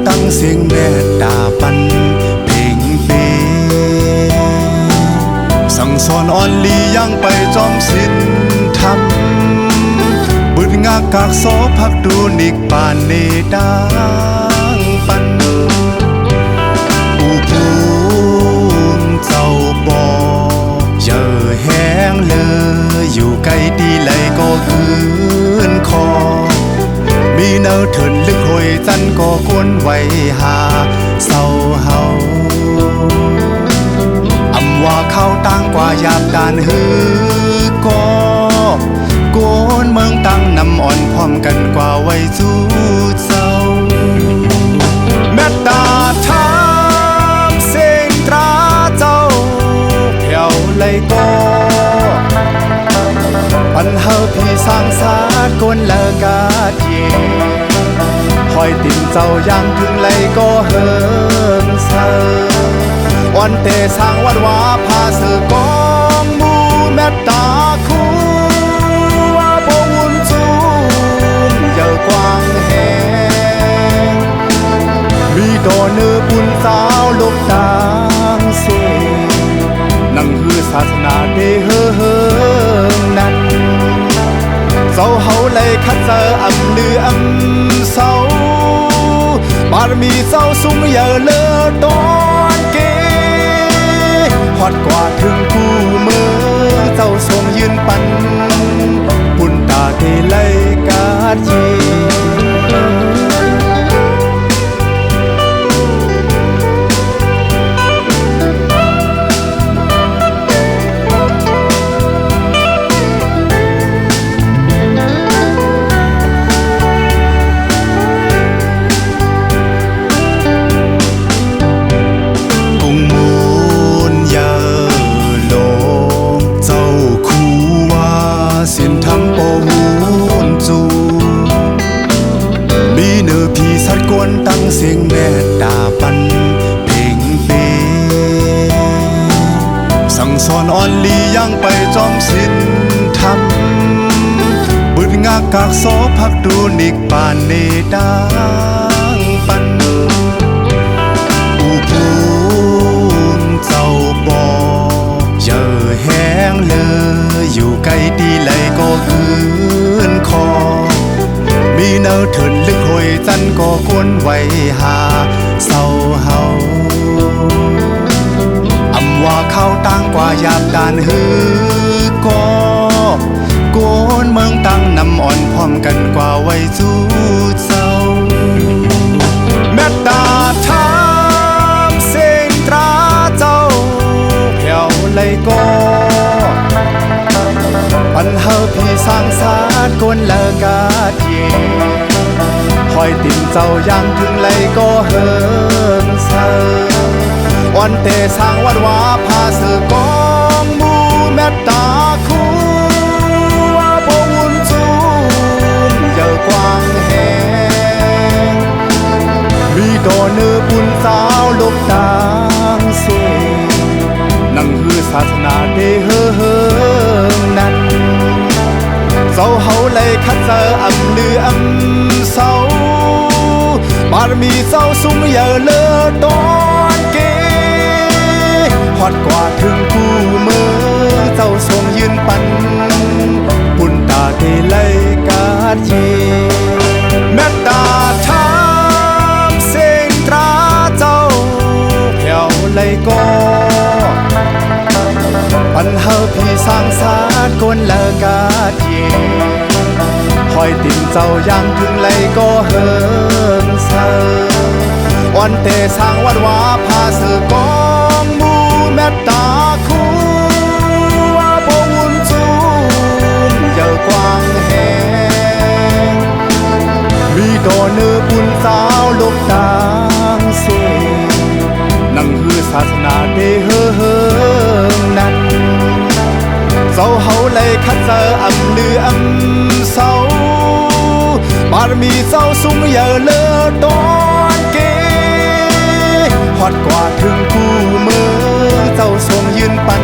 ตั้งเสียงแม่ตาปันเพ่งเปสั่งสอนอ่อนลียังไปจอมสิ้นทำบึดงากากโซพักดูนิกปานเนดังปันปูปูนเจ้าบอกเยอะแห้งเลยอยู่ไกลดีไหลก็คืนคอมีเนื้อเถินลึกหอยจันก็กวนไว้หาเศร้าเฮาอำว่าเข้าตั้งกว่าหยาบการฮือก็โกนเมืองตั้งนำอ่อนพร้อมกันกว่าไว้สู้เศร้าแม่ตาทามเสียงตราเจ้าแผ่วไหลก็ปัญหาพี่สร้างสาดกวนละกาเยคอยติ่มเจ้ายังถึงไหลก็เฮิงเศร้าอ่อนเตสร้างวัดว่าพาเสือกองมูแม่ตาคู่ว่าบ่วุ่นจูมเยอะกว้างแหงมีดอเนื้อบุญสาวลูกตางเสนั่งฮือศาสนาเดเฮิงนั้นเจ้าเฮาเลยคัดเจออำลืออำเศร้าบารมีเจ้าสูงเยอะเลือตอนเกฮอดกว่าถึงคู่เมืองเจ้าทรงยืนปันบุญตาเทไลกาดเยตั้งเสียงแม่ตาปันเพ่งเปสั่งสอนอ่อนลียังไปจอมสิ้นทำบึดงากากโซพักดูนิกปานเนดังปันปูปูนเจ้าบอกเยอะแห้งเลยอยู่ไกลดีไหลก็คืนคอมีเนื้อเถินลึกหอยจันก็กวนไว้หาเศร้าเฮาอำว่าเข้าตั้งกว่าหยาบการฮือก็โกนเมืองตั้งนำอ่อนพร้อมกันกว่าไว้สู้เศร้าแม่ตาทามเสียงตราเจ้าแผ่วไหลก็ปัญหาพี่สร้างสาดกวนละกาเยคอยติ่มเจ้ายังถึงไหลก็เฮิงเศร้าอ่อนเตสร้างวัดว่าพาเสือกองมูแม่ตาคู่ว่าบ่วุ่นจูมเยอะกว้างแหงมีดอเนื้อบุญสาวลูกตางเสนั่งฮือศาสนาเดเฮิงนั้นเจ้าเฮาเลยคัดเจออำลืออำเศร้าบารมีเจ้าสูงเยอะเลือตอนเกฮอดกว่าถึงคู่เมืองเจ้าทรงยืนปันบุญตาเทไลกาดเยแม่ตาทามเสียงตราเจ้าแผ่วไหลก็ปัญหาพี่สร้างสาดกวนละกาดเยคอยติ่มเจ้ายังถึงไหลก็เฮิงเศร้าอ่อนเตสร้างวัดว่าพาเสือกองมูแม่ตาคู่ว่าบ่วุ่นจูมเยอะกว้างแหงมีด โดนเนื้อบุญสาวลูกนางสวยนั่งฮือศาสนาเดเฮนั้นเจ้าเฮาเลยคัดเจออำเลืออำเศร้าบารมีเจ้าสูงเยอะเลือตอนเกฮอดกว่าถึงคู่เมืองเจ้าทรงยืนปัน